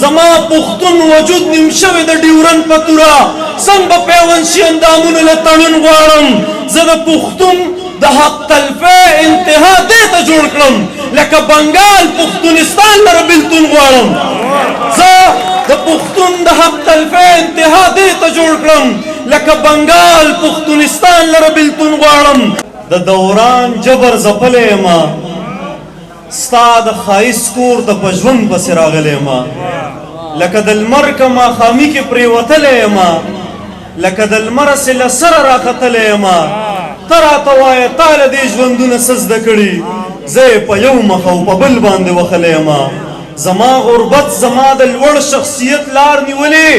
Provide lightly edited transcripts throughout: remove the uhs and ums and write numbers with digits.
زما پښتون وجود نیم شوی د ډیورن په توره څنګه به پیوند شي اندامونه له تړون غواړم زه د پښتون د حق تلفۍ انتها دې ته جوړ کړم لکه بنګال پښتونستان لره بېلتون غواړم زه د پښتون د حق تلفۍ انتها دې ته جوړ کړم لکه بنګال پښتونستان لره بېلتون غواړم د دوران جبر ځپلی یمه ستا د ښایست کور ته په ژوند پسې راغلی یمه لکه د لمر که ماښامي کې پرېوتلی یمه لکه د لمره سې له سره راختلی یمه ته راته وایه تا له دې ژوندونه څه زده کړي زه یې په یو مخ او په بل باندې وښلی یمه زما غربت زما د لوړ شخصیت لار نیولې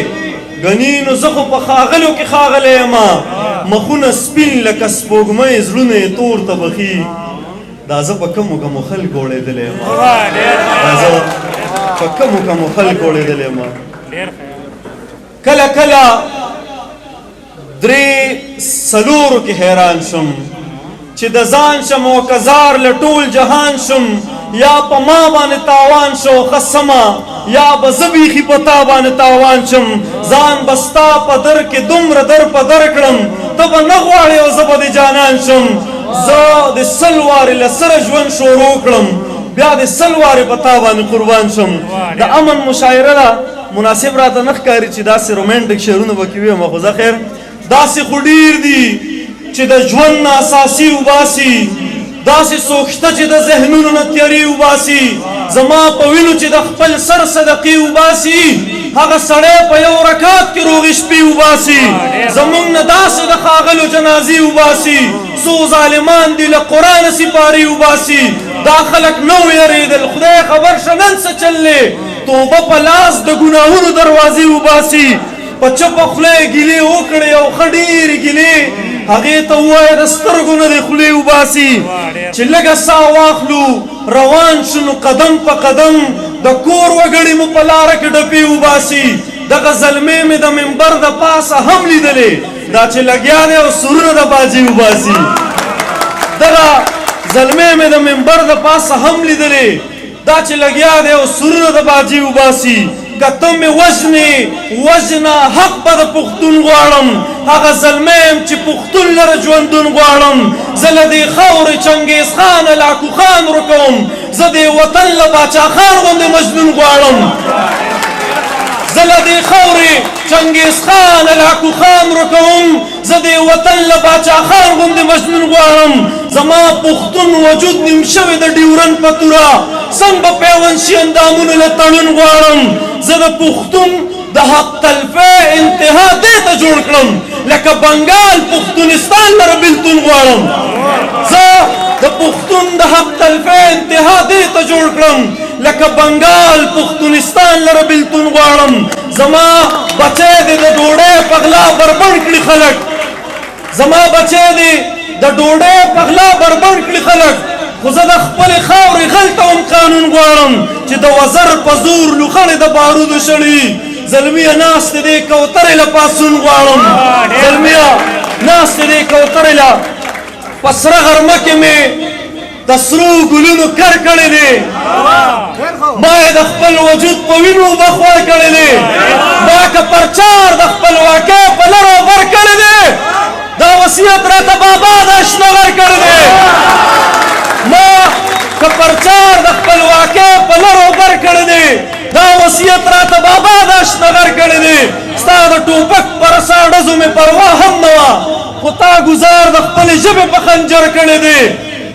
ګنې نو زه خو په ښاغلو کې ښاغلی یمه مخونه سپین لکه سپوږمۍ زړونه یې تور ته بخي دا زه په کمو کمو خلکو اړېدلی یم دا زه په کمو کمو خلکو اړېدلی یم کله کله درې څلورو کې حیران شم چې د ځان شم او کزار له ټول جهان شم یا په ما باندې تاوان شو ښه سمه یا به زه بیخي په تا باندې تاوان شم ځان به ستا په در کې دومره در په در کړم ته به نه غواړې او زه به د جانان شم زه د سل وارې له سره ژوند شروع کړم بیا د سل وارې په تا باندې قربان شم د امن مشاعره ده مناسب راته نه ښکاري چې داسې رومانټیک شعرونه به کې ویم خو زه خیر داسې خو ډېر دي چې د ژوند نه اساسي وباسي داسې څوک شته چې د ذهنونو نه تیاري وباسي زما په وینو چې د خپل سر صدقې وباسي هغه سړی په یو رکعت کې روغې شپې وباسي زمونږ نه داسې د ښاغلو جنازې وباسي څو ظالمان دي له قرآنه سپارې وباسي دا خلک نه ویرېدل خدای خبر شه نن څه چل دی توبه په لاس د ګناهونو دروازې وباسي په چپه خوله یې ګیلې وکړې او ښه ډېرې ګیلې هغې ته ووایه د سترګو نه دې خولې وباسي چې لږه ساه واخلو روان شو نو قدم په قدم د کور وګړي مو په لاره کې ډپې وباسي دغه زلمې مې د منبر د پاسه هم لیدلې دا چې لګیا دی او سرونه د باجې وباسي دغه زلمې مې د منبر د پاسه هم لیدلې دا چې لګیا دی او سرونه د باجې وباسي که ته مې وژنې وژنه حق به د پښتون غواړم هغه زلمی یم چې پښتون لره ژوندون غواړم زه له دې خاورې چنګیز خان لاکو خان ورکوم زه دې وطن له باچا خان غوندې مجنون غواړم زه له دې خاورې چنګیز خان لاکو خان ورکوم زه دې وطن له باچا خان غوندې مجنون غواړم زما پښتون وجود نیم شوی د ډیورن په توره څنګه به پیوند شي اندامونه له تړون غواړم زه د پښتون د حق تلفۍ انتها دې ته جوړ کړم لکه بنګال پښتونستان لره بېلتون غواړم زه د پښتون د حق تلفۍ انتها دې ته جوړ کړم لکه بنګال پښتونستان لره بېلتون غواړم زما بچی دې د ډوډۍ په غلا بربنډ کړي خلک زما بچی دې د ډوډۍ په غلا بربنډ کړي خلک خو زه د خپلې خاورې غل ته هم قانون غواړم چې د وزر په زور لوخړې د بارودو شړي زلمیه ناستې دې کوترې له پاڅون غواړم زلمیه ناستې دې کوترې له په سره غرمه کې مې د سرو ګلونو کر کړی دی ما یې د خپل وجود په وینو بخوړ کړی دی ما که پرچار د خپلواکۍ په لر او بر کړی دی دا وصیت راته بابا د اشنغر کړی دی ما که پرچار د خپلواکۍ په لر او بر کړی دی دا وصیت راته بابا د اشنغر کړی دی ستا د ټوپک پر رسا ډزو مې پروا هم نه وه خو تا ګزار د خپلې ژبې په خنجر کړی دی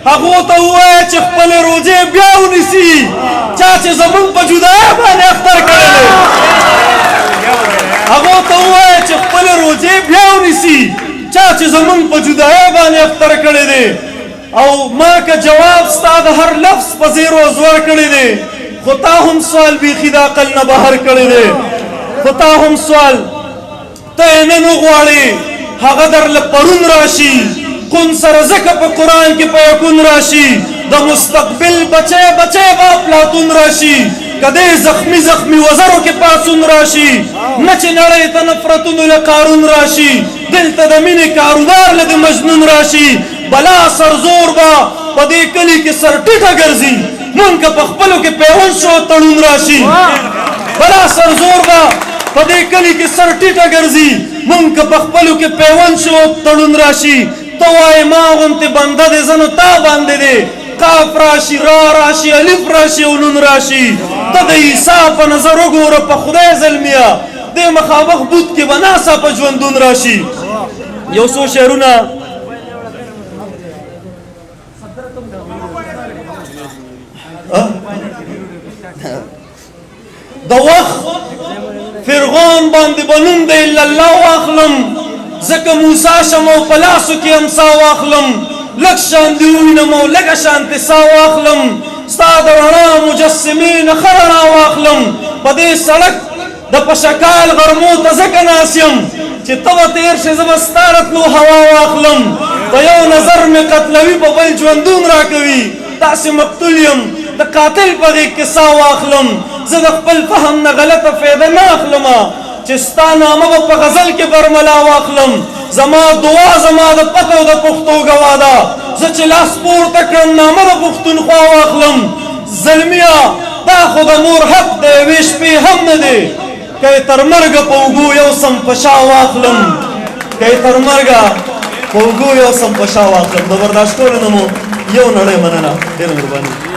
هغو ته ووایه چې خپلې روزې بیا ونیسي چا چې زمونږ په جدایۍ باندې اختر کړی دی هغو ته ووایه چې خپلې روزې بیا ونیسي چا چې زمونږ په جدایۍ باندې اختر کړی دی او ما که جواب ستا د هر لفظ په زیر و زور کړی دی خو تا هم سوال بیخي د عقل نه بهر کړی دی خو تا هم سوال ته یې نن وغواړې هغه درله پرون راشي کن سره ځکه په قرآن کې په یکون راشي د مستقبل بچی بچی به افلاطون راشي که دې زخمي زخمي وزرو کې پاڅون راشي نه چې نړۍ ته نفرتونو له قارون راشي دلته د مینې کاروبار له د مجنون راشي بلا سرزور به په دې کلي کې سر ټیټه ګرځي مونږ که په خپلو کې پیوند شو تړون راشي بلا سرزور به په دې کلي کې سر ټیټه ګرځي مونږ که په خپلو کې پیوند شو تړون راشي ته وایې ما غوندې بنده دې زه نو تا باندې دی کاف راشي را راشي الف راشي او نون راشي ته د عیسی په نظر وګوره په خدای زلمیا دې مخامخ بوت کې به ناڅاپه ژوندون راشي یو څو شعرونه د وخت فرعون باندې به نوم د الا الله واخلم ځکه موسی شم او په لاسو کې امسا واخلم لږ شان دې ووینم او لږه شانتې سا واخلم ستا د رڼا مجسمې نه ښه رڼا واخلم په دې سړک د پشکال غرمو ته ځکه ناست یم چې ته به تېر شې زه به ستا راتلو هوا واخلم په یو نظر مې قتلوي په بل ژوندون راکوي داسې مقتول یم د قاتل په غېږ کې سا واخلم زه د خپل فهم نه غلطه فایده نه اخلم چې ستا نامه به په غزل کې برملا واخلم زما دعا زما د پته او د پښتو ګوا ده زه چې لاس پورته کړم نامه د پښتونخوا واخلم زلمیا دا خو د مور حق دی یوې شپې هم نه دی که یې تر مرګه په اوږو یو سم په شا واخلم که یې تر مرګه په اوږو یو سم په شا واخلم د برداشت کولو نه مو یو نړۍ مننه ډېره مهرباني